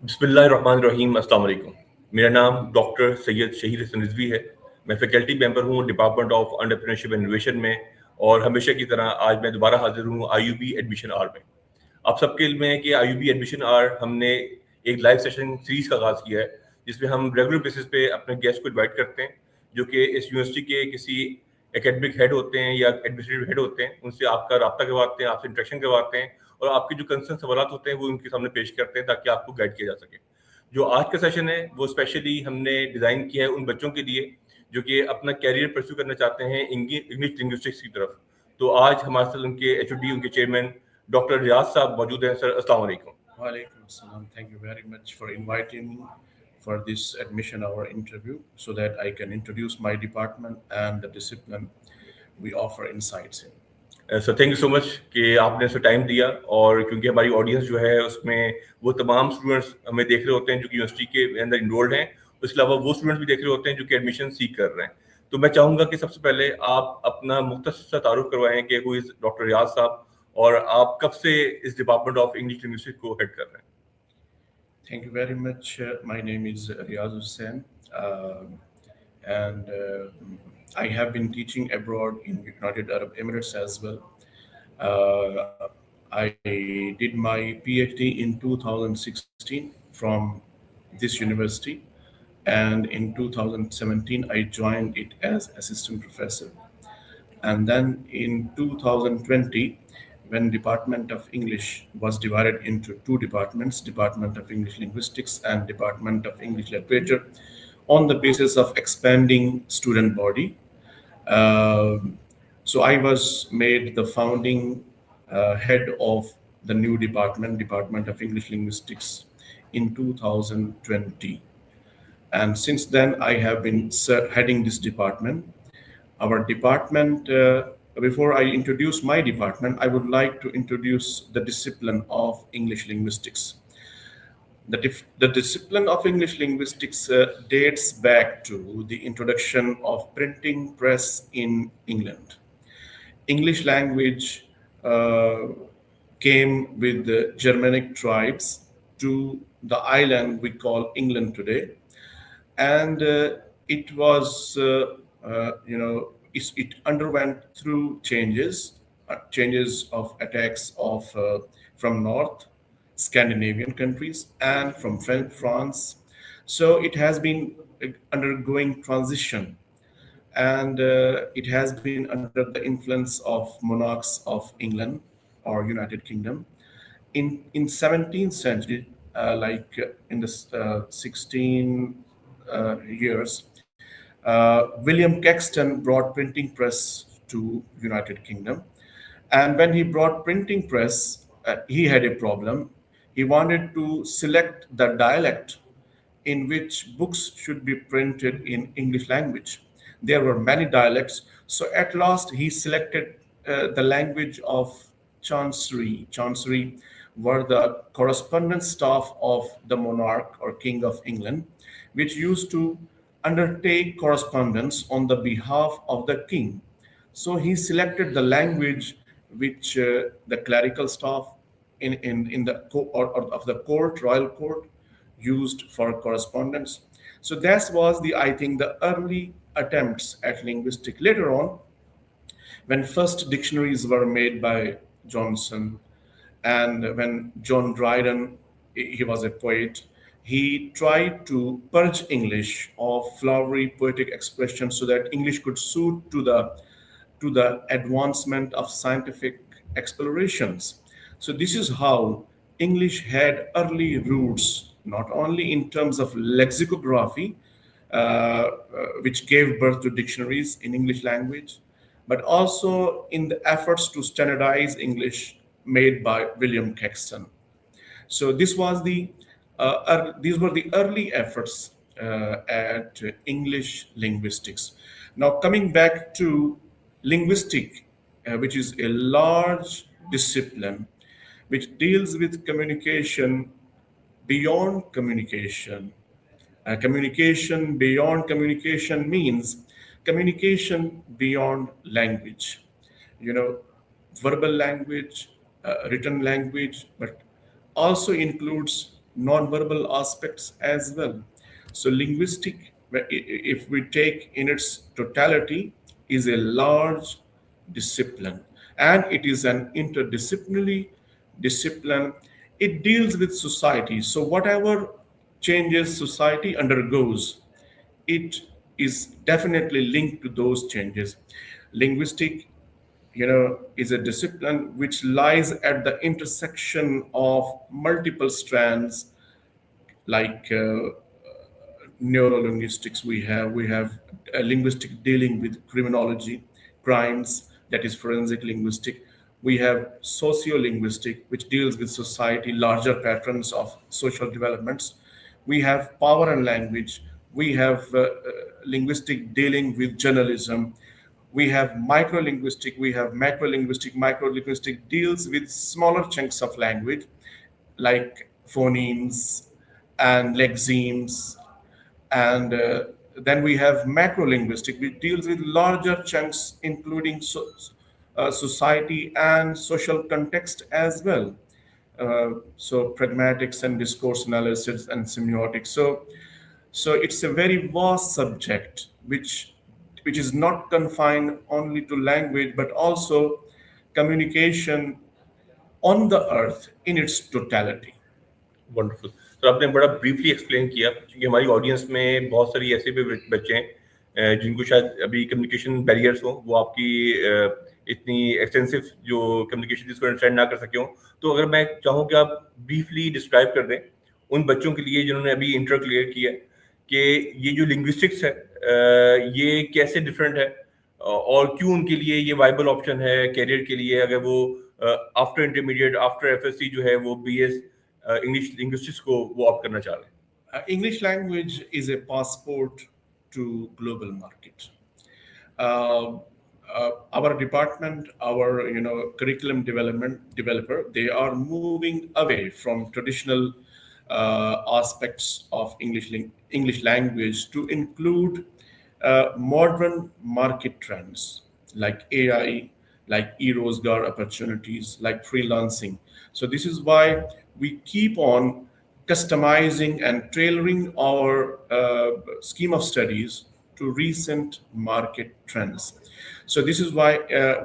बिस्मिल्लाहिर्रहमानिर्रहीम अस्सलाम वालेकुम। मेरा नाम डॉक्टर सैयद शहीर हसन रिजवी है। मैं फैकल्टी मेंबर हूँ department of entrepreneurship and innovation में, और हमेशा की तरह आज मैं दोबारा हाजिर हूँ आईयूबी एडमिशन आर में। आप सबके इल्म है कि आईयूबी एडमिशन आर हमने एक लाइव सेशन सीरीज का आगाज़ किया है, जिसमें हम रेगुलर बेसिस पे अपने गेस्ट को इन्वाइट करते हैं जो कि इस यूनिवर्सिटी के किसी एकेडमिक हेड होते हैं या एडमिनिस्ट्रेटिव हेड होते हैं। उनसे आपका रब्ता करवाते हैं, आपसे इंटरेक्शन करवाते हैं, और आपके जो कंसर्न सवाल होते हैं वो उनके सामने पेश करते हैं ताकि आपको गाइड किया जा सके। जो आज का सेशन है वो स्पेशली हमने डिज़ाइन किया है उन बच्चों के लिए जो कि अपना कैरियर परस्यू करना चाहते हैं इंग्लिश लिंग्विस्टिक्स की तरफ। तो आज हमारे साथ उनके एचओडी, उनके चेयरमैन डॉक्टर रियाज साहब मौजूद हैं। सर, अस्सलाम वालेकुम। Walaikum Assalam. Thank you very much for inviting me for this admission hour interview so that I can introduce my department and the discipline we offer insights in. Sir, thank you so much कि आपने ऐसा time दिया, और क्योंकि हमारी audience जो है उसमें वो तमाम स्टूडेंट्स हमें देख रहे होते हैं जो कि यूनिवर्सिटी के अंदर इनरोल्ड हैं। उसके अलावा वो स्टूडेंट्स भी देख रहे होते हैं जो कि एडमिशन सीख कर रहे हैं। तो मैं चाहूँगा कि सबसे पहले आप अपना मुख्तसर सा तारुफ करवाएं कि हु इज़ डॉक्टर रियाज साहब, और आप कब से इस डिपार्टमेंट ऑफ इंग्लिश लिंग्विस्टिक्स को हेड कर रहे हैं। Thank you very much. My name is Riaz Hussain, and I have been teaching abroad in United Arab Emirates as well. I did my PhD in 2016 from this university, and in 2017 I joined it as assistant professor. And then in 2020, when Department of English was divided into two departments, Department of English Linguistics and Department of English Literature, on the basis of expanding student body. So I was made the founding head of the new department, Department of English Linguistics, in 2020. And since then, I have been heading this department. Our department, before I introduce my department, I would like to introduce the discipline of English linguistics. The discipline of English linguistics dates back to the introduction of printing press in England. English language uh, came with the Germanic tribes to the island we call England today, and it was it underwent through changes of attacks of from north Scandinavian countries and from France. So it has been undergoing transition, and it has been under the influence of monarchs of England or United Kingdom. In 17th century, in the 16 years, William Caxton brought printing press to United Kingdom, and when he brought printing press, he had a problem. He wanted to select the dialect in which books should be printed in English language. There were many dialects, so at last he selected the language of Chancery. Chancery were the correspondence staff of the monarch or king of England, which used to undertake correspondence on the behalf of the king. So he selected the language which the clerical staff in the or of the court, royal court, used for correspondence. So that was the, I think, the early attempts at linguistic. Later on, when first dictionaries were made by Johnson, and when John Dryden, he was a poet, he tried to purge English of flowery poetic expression so that English could suit to the advancement of scientific explorations. So this is how English had early roots, not only in terms of lexicography, which gave birth to dictionaries in English language, but also in the efforts to standardize English made by William Caxton. So these were the early efforts at English linguistics. Now coming back to linguistic, which is a large discipline which deals with communication beyond communication. Communication beyond communication means communication beyond language. You know, verbal language, written language, but also includes non-verbal aspects as well. So linguistic, if we take in its totality, is a large discipline, and it is an interdisciplinary discipline. It deals with society. So whatever changes society undergoes, it is definitely linked to those changes. Linguistic, is a discipline which lies at the intersection of multiple strands, like neurolinguistics. We have a linguistic dealing with criminology, crimes, that is forensic linguistic. We have sociolinguistic, which deals with society, larger patterns of social developments. We have power and language. We have linguistic dealing with journalism. We have microlinguistic, we have macrolinguistic. Microlinguistic deals with smaller chunks of language, like phonemes and lexemes. And then we have macrolinguistic, which deals with larger chunks, including society and social context as well. So pragmatics and discourse analysis and semiotics. So it's a very vast subject, which is not confined only to language, but also communication on the earth in its totality. Wonderful. तो आपने बड़ा briefly explain किया, क्योंकि हमारी audience में बहुत सारी ऐसे भी बच्चे हैं जिनको शायद अभी कम्युनिकेशन बैरियर्स हो, वो आपकी इतनी एक्सटेंसिव जो कम्युनिकेशन जिसको अंडरस्टैंड ना कर सके हों। तो अगर मैं चाहूँ कि आप ब्रीफली डिस्क्राइब कर दें उन बच्चों के लिए जिन्होंने अभी इंटर क्लियर किया है कि ये जो लिंग्विस्टिक्स है ये कैसे डिफरेंट है और क्यों उनके लिए ये वाइबल ऑप्शन है कैरियर के लिए, अगर वो आफ्टर इंटरमीडिएट आफ्टर एफएससी जो है वो बीएस इंग्लिश लिंग्विस्टिक्स को वो ऑप्ट करना चाह रहे हैं। English language is a passport to global market. Uh, our department, our curriculum development developer, they are moving away from traditional aspects of English language to include modern market trends like AI, like e-rozgar opportunities, like freelancing. So this is why we keep on customizing and tailoring our scheme of studies to recent market trends. So this is why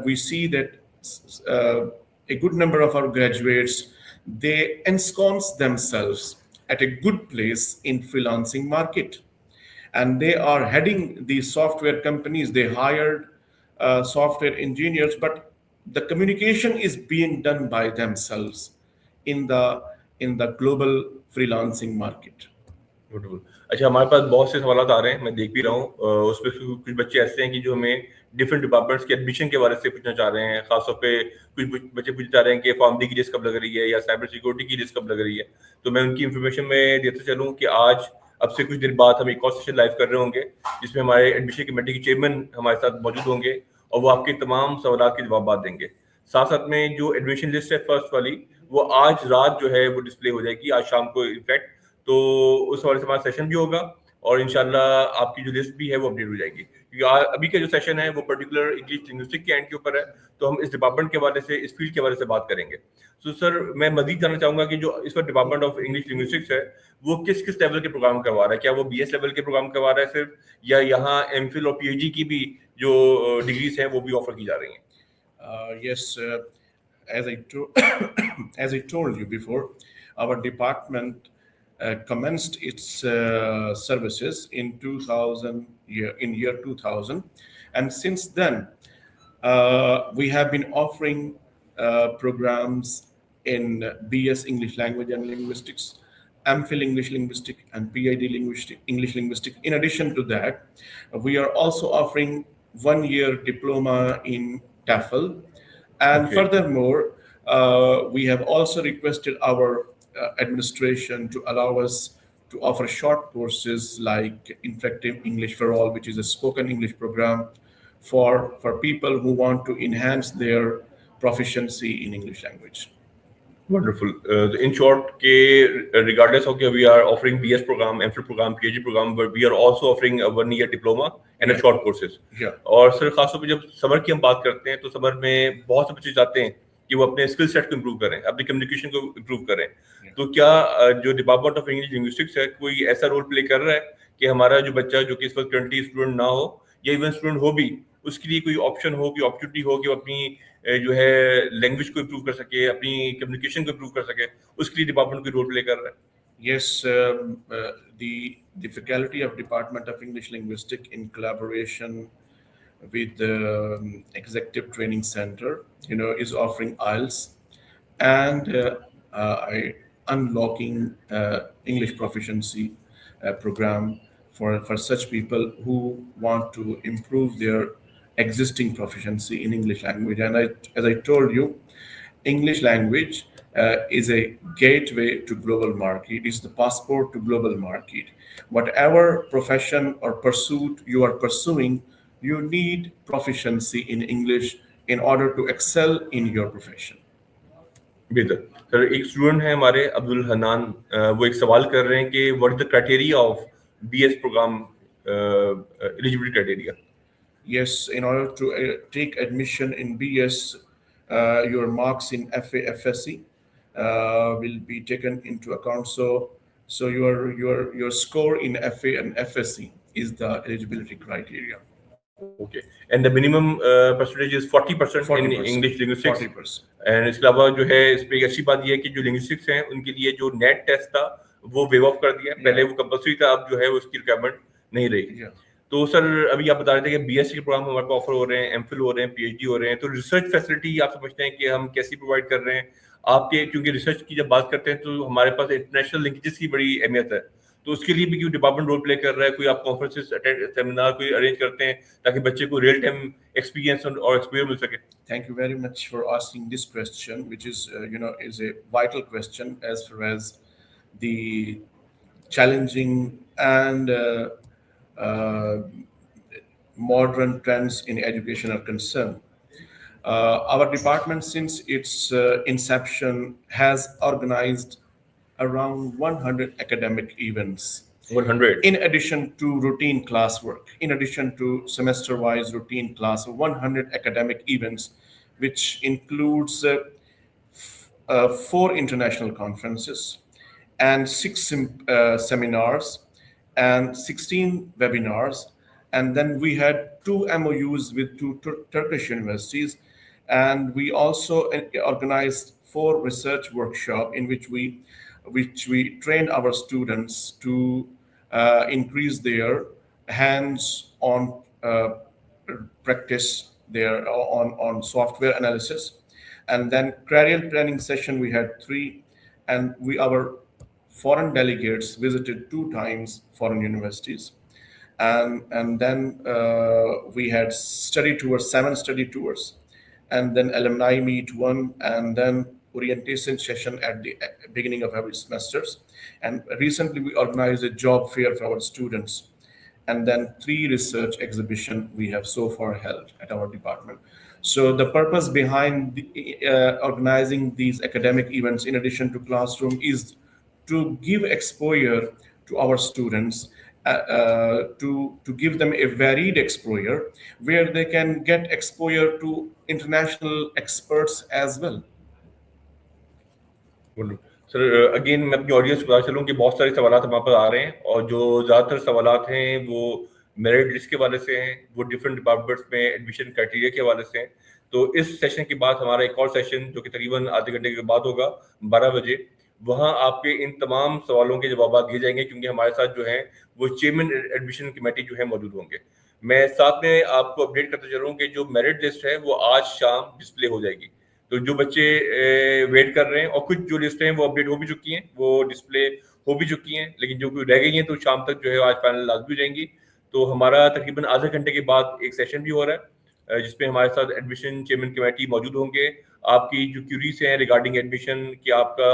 we see that a good number of our graduates, they ensconce themselves at a good place in freelancing market, and they are heading these software companies. They hired software engineers, but the communication is being done by themselves in the global freelancing market. Beautiful. अच्छा, हमारे पास बहुत से सवाल आ रहे हैं, मैं देख भी रहा हूँ। उसमें कुछ बच्चे ऐसे हैं कि जो हमें डिफरेंट डिपार्टमेंट्स के एडमिशन के बारे से पूछना चाह रहे हैं। खासतौर पे कुछ बच्चे पूछना चाह रहे हैं कि फार्मडी की लिस्ट कब लग रही है या साइबर सिक्योरिटी की लिस्ट कब लग रही है। तो मैं उनकी इन्फॉर्मेशन में देते चलूँ कि आज अब से कुछ दिन बाद हम एक और सेशन लाइव कर रहे होंगे जिसमें हमारे एडमिशन कमेटी के चेयरमैन हमारे साथ मौजूद होंगे और वो आपके तमाम सवाल के जवाब देंगे। साथ साथ में जो एडमिशन लिस्ट है फर्स्ट वाली, वो आज रात जो है वो डिस्प्ले हो जाएगी, आज शाम को इनफैक्ट। तो उस हवाले से हमारा सेशन भी होगा और इंशाल्लाह आपकी जो लिस्ट भी है वो अपडेट हो जाएगी, क्योंकि अभी का जो सेशन है वो पर्टिकुलर इंग्लिश लिंग्विस्टिक के एंड के ऊपर है। तो हम इस डिपार्टमेंट के हवाले से, इस फील्ड के हवाले से बात करेंगे। तो सर, मैं मजीद जानना चाहूंगा कि जो इस वक्त डिपार्टमेंट ऑफ इंग्लिश लिंग्विस्टिक्स है वो किस किस लेवल के प्रोग्राम करवा रहा है? क्या वो बीएस लेवल के प्रोग्राम करवा रहा है सिर्फ, या यहाँ एमफिल और पीएचडी की भी जो डिग्रीज हैं वो भी ऑफर की जा रही हैं? Yes, as I told you before, our department commenced its services in 2000 year 2000, and since then we have been offering programs in BS English Language and Linguistics, MPhil English Linguistic, and PhD English Linguistic. In addition to that, we are also offering 1-year diploma in TEFL, and Okay. furthermore, we have also requested our administration to allow us to offer short courses like Effective English for All, which is a spoken English program for people who want to enhance their proficiency in English language. Wonderful. In short, regardless of we are offering BS program, MPhil program, PhD program, but we are also offering a 1-year diploma and a short courses. Yeah. और sir, खासतौर पे जब summer की हम बात करते हैं तो समर में बहुत से बच्चे जाते हैं कि वो अपने स्किल सेट को इम्प्रूव करें, अपनी कम्युनिकेशन को इम्प्रूव करें। Yeah. तो क्या जो डिपार्टमेंट ऑफ इंग्लिश लिंग्विस्टिक्स है कोई ऐसा रोल प्ले कर रहा है कि हमारा जो बच्चा जो कि इस वक्त करंटली स्टूडेंट ना हो या इवन स्टूडेंट हो भी, उसके लिए कोई ऑप्शन हो, कोई अपॉर्चुनिटी हो कि वो अपनी जो है लैंग्वेज को इम्प्रूव कर सके, अपनी कम्युनिकेशन को इम्प्रूव कर सके, उसके लिए डिपार्टमेंट कोई रोल प्ले कर रहा है? Yes, the faculty of Department of English Linguistics, in collaboration with the Executive Training Center, is offering IELTS and unlocking English proficiency program for such people who want to improve their existing proficiency in English language. And as I told you, English language is a gateway to global market. It's the passport to global market. Whatever profession or pursuit you are pursuing, you need proficiency in English in order to excel in your profession. बेहतर sir, एक student है हमारे अब्दुल हनान, वो एक सवाल कर रहे हैं कि what is the criteria of BS programme eligibility criteria? Yes, in order to take admission in BS, your marks in FA, FSC will be taken into account. So your score in FA and FSC is the eligibility criteria. Okay, and the minimum percentage is 40% in English linguistics. 40%. And इसके अलावा जो है इस पे एक अच्छी बात ये है कि जो लिंग्विस्टिक्स हैं उनके लिए जो नेट टेस्ट था वो वेव ऑफ कर दिया है। पहले वो कंपल्सरी था, अब जो है उसकी रिक्वायरमेंट नहीं रही। तो सर अभी आप बता रहे थे कि बीएससी के प्रोग्राम हमारे को ऑफर हो रहे हैं, एमफिल हो रहे हैं, पीएचडी हो रहे हैं, तो रिसर्च फैसिलिटी आप समझते हैं कि हम कैसी प्रोवाइड कर रहे हैं आपके? क्योंकि रिसर्च की जब बात करते हैं तो हमारे पास इंटरनेशनल लिंकेजेस की बड़ी अहमियत है, तो उसके लिए भी क्यों डिपार्टमेंट रोल प्ले कर रहा है? कोई आप कॉन्फ्रेंसेस अटेंड, सेमिनार कोई अरेंज करते हैं ताकि बच्चे को रियल टाइम एक्सपीरियंस और एक्सपोजर मिल सके? Thank you very much for asking this question, which is is a vital question as far as the challenging and modern trends in education are concerned. Our department, since its inception, has organized around 100 academic events. 100. In addition to routine classwork, in addition to semester-wise routine class, 100 academic events, which includes 4 international conferences and 6 seminars and 16 webinars. And then we had 2 MOUs with 2 Turkish universities. And we also organized 4 research workshops in which we trained our students to increase their hands-on practice there on software analysis. And then career planning session, we had 3, and our foreign delegates visited 2 times foreign universities. And then we had study tours, 7 study tours, and then alumni meet 1, and then orientation session at the beginning of every semesters. And recently we organized a job fair for our students, and then 3 research exhibition we have so far held at our department. So the purpose behind organizing these academic events in addition to classroom is to give exposure to our students, to give them a varied exposure where they can get exposure to international experts as well. Sir again मैं अपनी audience को बता चलूं कि बहुत सारे सवाल हमारे पास आ रहे हैं, और जो ज़्यादातर सवाल हैं वो मेरिट लिस्ट के हवाले से हैं, वो डिफरेंट डिपार्टमेंट्स में एडमिशन क्राइटेरिया के हवाले से हैं। तो इस सेशन के बाद हमारा एक और सेशन जो कि तकरीबन आधे घंटे के बाद होगा 12 बजे, वहाँ आपके इन तमाम सवालों के जवाब दिए जाएंगे, क्योंकि हमारे साथ जो है वो चेयरमैन एडमिशन कमेटी जो है मौजूद होंगे। मैं साथ में आपको अपडेट करते चलूँ कि जो मेरिट लिस्ट है वो आज शाम डिस्प्ले हो जाएगी। तो जो बच्चे वेट कर रहे हैं, और कुछ जो लिस्ट हैं वो अपडेट हो भी चुकी हैं, वो डिस्प्ले हो भी चुकी हैं, लेकिन जो रह गई हैं तो शाम तक जो है आज फाइनल लाजमी हो जाएंगी। तो हमारा तकरीबन आधे घंटे के बाद एक सेशन भी हो रहा है जिसमें हमारे साथ एडमिशन चेयरमैन कमेटी मौजूद होंगे। आपकी जो क्यूरीज हैं रिगार्डिंग एडमिशन, कि आपका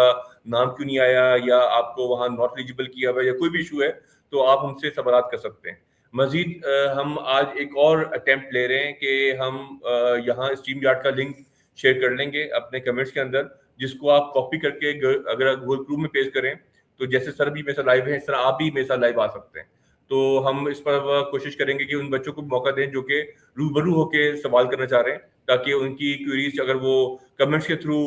नाम क्यों नहीं आया या आपको वहाँ नॉट एलिजिबल किया हुआ या कोई भी इशू है, तो आप हमसे सवाल कर सकते हैं। मजीद हम आज एक और अटेम्प्ट ले रहे हैं कि हम यहाँ स्ट्रीम यार्ड का लिंक शेयर कर लेंगे अपने कमेंट्स के अंदर, जिसको आप कॉपी करके अगर गूगल क्रूम में पेश करें, तो जैसे सर भी मेरे साथ लाइव है इस तरह आप भी मेरे साथ लाइव आ सकते हैं। तो हम इस पर कोशिश करेंगे कि उन बच्चों को मौका दें जो कि रूबरू होके सवाल करना चाह रहे हैं, ताकि उनकी क्वेरीज अगर वो कमेंट्स के थ्रू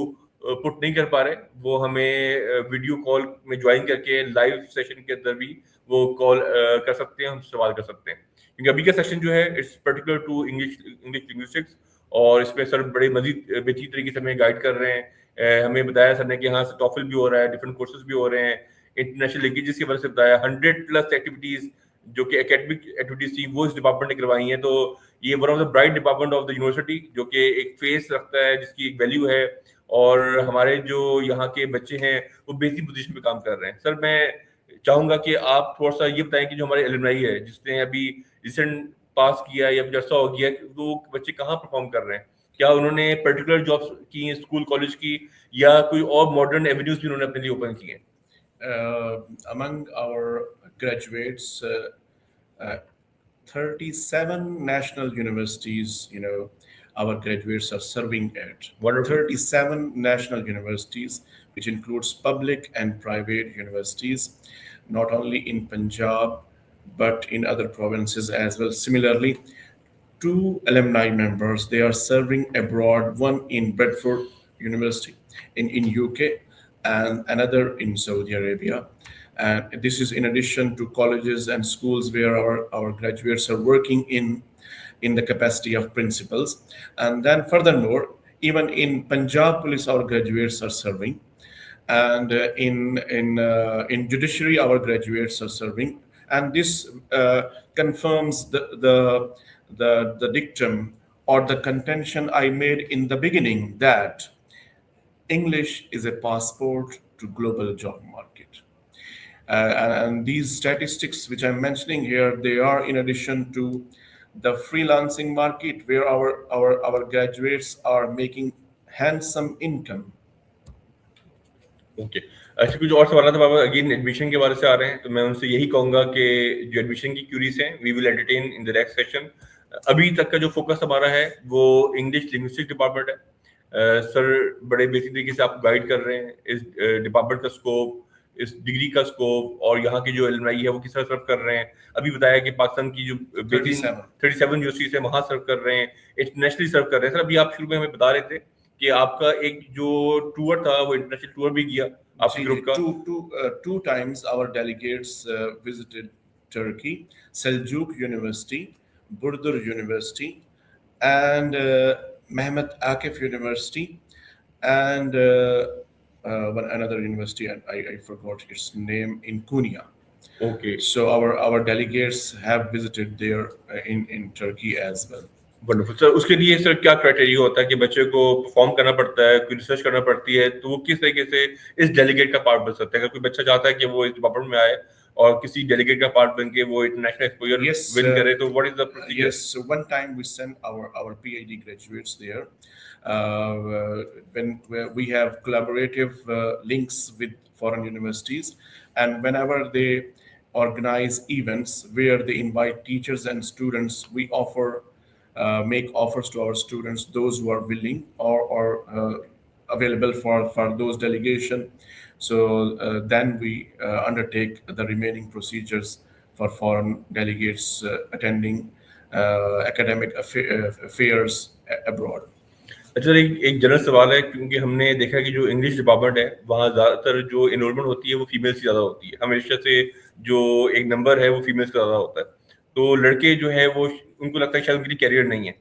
पुट नहीं कर पा रहे, वो हमें वीडियो कॉल में ज्वाइन करके लाइव सेशन के अंदर भी वो कॉल कर सकते हैं, हम सवाल कर सकते हैं। क्योंकि अभी का सेशन जो है it's particular to English English linguistics, और इसमें सर बड़े मजीद बेहतरीन तरीके से हमें गाइड कर रहे हैं। हमें बताया सर ने कि हाँ टॉफल भी हो रहा है, डिफरेंट कोर्सेज भी हो रहे हैं, इंटरनेशनल लैंग्वेजेस की वजह से बताया 100+ एक्टिविटीज जो कि एकेडमिक एक्टिविटीज थी वो इस डिपार्टमेंट ने करवाई हैं। तो ये one of the bright department of the university, जो कि एक फेस रखता है, जिसकी एक वैल्यू है, और हमारे जो यहाँ के बच्चे हैं वो बेहतरीन पोजीशन पे काम कर रहे हैं। सर मैं चाहूंगा कि आप थोड़ा सा ये बताएं कि जो हमारे एलुमनाई है जिसने अभी रिसेंट पास किया या जैसा हो गया, वो बच्चे कहाँ परफॉर्म कर रहे हैं, क्या उन्होंने पर्टिकुलर जॉब्स की, स्कूल कॉलेज की, या कोई और मॉडर्न एवेन्यूज भी उन्होंने अपने लिए ओपन किए हैं? Among our graduates, 37 national universities, our graduates are serving at. Wonderful. 37 national universities, which includes public and private universities, not only in Punjab, but in other provinces as well. Similarly, two alumni members, they are serving abroad, one in Bradford University in UK and another in Saudi Arabia. And this is in addition to colleges and schools where our graduates are working in the capacity of principals. And then furthermore, even in Punjab Police, our graduates are serving. And in judiciary, our graduates are serving. And this confirms the dictum or the contention I made in the beginning, that English is a passport to global job market. And these statistics which I'm mentioning here, they are in addition to the freelancing market where our graduates are making handsome income. Okay, अच्छा कुछ और सवाल था बाबा, again admission के बारे से आ रहे हैं, तो मैं उनसे यही कहूंगा कि जो एडमिशन की क्यूरीज हैं we will entertain in the next session. अभी तक का जो फोकस हमारा है वो इंग्लिश लिंग्विस्टिक्स डिपार्टमेंट है। सर बड़े बेसिक तरीके से आप गाइड कर रहे हैं इस डिपार्टमेंट का स्कोप, इस डिग्री का स्कोप, और यहाँ की जो एलुमनाई है वो किस तरह सर्व कर रहे हैं। अभी बताया कि पाकिस्तान की जो 37 यूनिवर्सिटीज है वहां सर्व कर रहे हैं, इंटरनेशनली सर्व कर रहे हैं। सर अभी आप शुरू में हमें बता रहे थे कि आपका एक जो टूर था वो इंटरनेशनल टूर भी किया आपके ग्रुप का। Two times our delegates visited Turkey, Seljuk University, Burdur University, and Mehmet Akif University, and another university, I forgot its name, in Konya. Okay. So our delegates have visited there in Turkey as well. Wonderful sir, उसके लिए sir क्या criteria होता है कि बच्चे को perform करना पड़ता है, कोई रिसर्च करना पड़ती है, तो वो किस तरीके से इस डेलीगेट का पार्ट बन सकता है? अगर कोई बच्चा चाहता है कि वो इस डिपार्टमेंट में आए और किसी डेलीगेट का पार्ट बन के वो इंटरनेशनल एक्सपोजर विन करे, तो what is the procedure? Yes, so one time we sent our PhD graduates there. When we have collaborative links with foreign universities, and whenever they organize events where they invite teachers and students, we make offers to our students, those who are willing or available for those delegation. So then we undertake the remaining procedures for foreign delegates attending academic affairs abroad. अच्छा, एक general सवाल है, क्योंकि हमने देखा कि जो English department है वहाँ ज़्यादातर जो एनरोलमेंट होती है वो फीमेल से ज़्यादा होती है, हमेशा से जो एक नंबर है वो फीमेल से ज़्यादा होता है। तो लड़के जो है वो उनको लगता है शायद उनके लिए कैरियर नहीं है।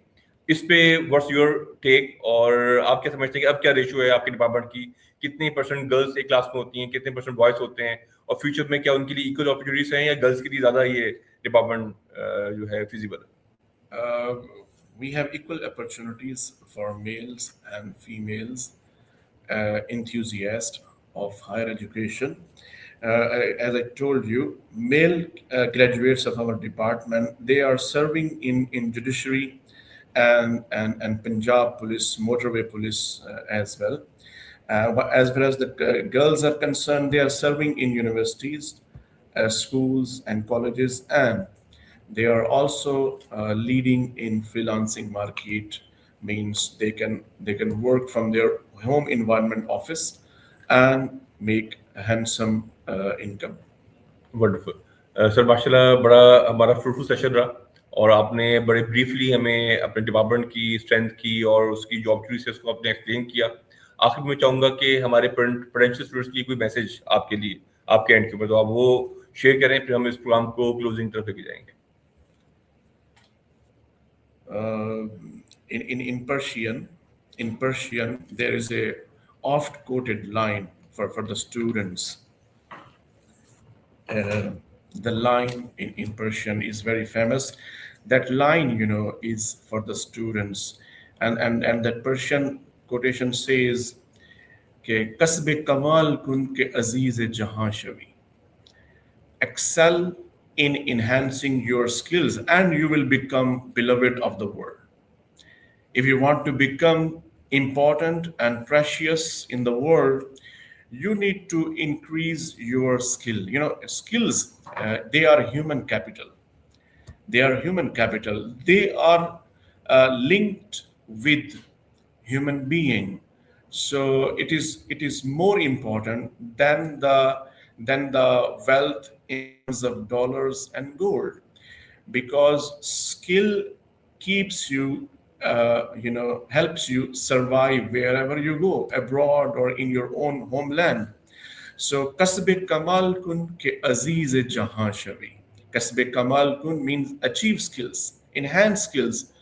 इस पे व्हाट्स योर टेक, और आप क्या समझते हैं कि अब क्या रेशियो है आपके डिपार्टमेंट की, कितने % गर्ल्स एक क्लास में होती हैं, कितने % बॉयज होते हैं, और फ्यूचर में क्या उनके लिए इक्वल अपॉर्चुनिटीज हैं या गर्ल्स के लिए ज़्यादा ये डिपार्टमेंट जो है फिजिबल है? We have equal opportunities for males and females enthusiasts of higher education. As I told you, male graduates of our department, they are serving in judiciary and Punjab Police, Motorway Police as well. As far as the girls are concerned, they are serving in universities, schools, and colleges, and they are also leading in freelancing market. Means they can work from their home environment office and make a handsome income. Wonderful. Sir माशाल्लाह बड़ा हमारा fruitful session रहा और आपने बड़े briefly हमें अपने department की स्ट्रेंथ की और उसकी जो अपॉर्चुनिटीज को आपने एक्सप्लेन किया। आखिर में मैं चाहूँगा कि हमारे पोटेंशियल स्टूडेंट्स के लिए कोई मैसेज आपके लिए, आपके एंड के ऊपर, तो आप वो शेयर करें, फिर हम इस प्रोग्राम को क्लोजिंग तरफ लेके जाएंगे। In Persian, there is a oft quoted line for the students. The line in Persian is very famous. That line, is for the students, and that Persian quotation says, "Ke kasbe kamal kun ke aziz jahan shavi." Excel in enhancing your skills, and you will become beloved of the world. If you want to become important and precious in the world, you need to increase your skill. Skills, they are human capital. They are human capital. They are linked with human being. So it is more important than the wealth in terms of dollars and gold, because skill keeps you, helps you survive wherever you go, abroad or in your own homeland. So kasbe kamal kun ke aziz jahan shavi. Kasbe kamal kun means achieve skills, enhance skills,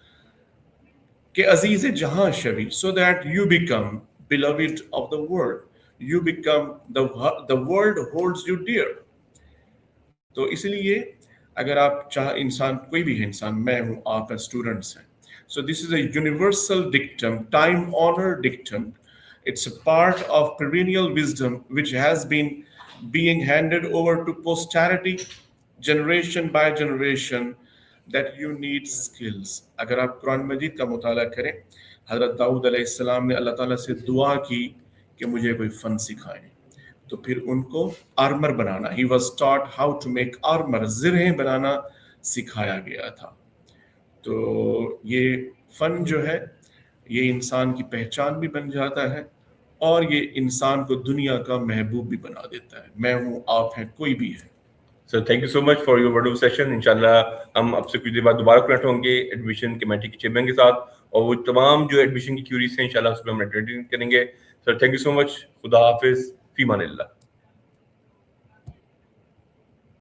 ke aziz jahan shavi, so that you become beloved of the world. You become the world holds you dear. तो इसलिए अगर आप चाह इंसान कोई भी है, इंसान मैं हूं, आप स्टूडेंट्स हैं, so this is a universal dictum, time honored dictum. It's a part of perennial wisdom which has been being handed over to posterity generation by generation, that you need skills. अगर आप कुरान मजीद का मुताला करें, हजरत दाऊद अलैहिस्सलाम ने अल्लाह ताला से दुआ की कि मुझे कोई फन सिखाए, तो फिर उनको आर्मर बनाना, he was taught how to make armour, जिरहें बनाना सिखाया गया था। तो ये फन जो है, ये इंसान की पहचान भी बन जाता है और ये इंसान को दुनिया का महबूब भी बना देता है। मैं हूँ, आप हैं, कोई भी है। Sir thank you so much for your wonderful session. इंशाल्लाह हम आपसे कुछ देर बाद दोबारा कनेक्ट होंगे एडमिशन कमेटी के चेयरमैन के साथ, और वो तमाम जो एडमिशन की क्यूरीज हैं इंशाल्लाह उस पर हम एड्रेस करेंगे। Sir thank you so much. खुदा हाफिज, फी मानिल्लाह।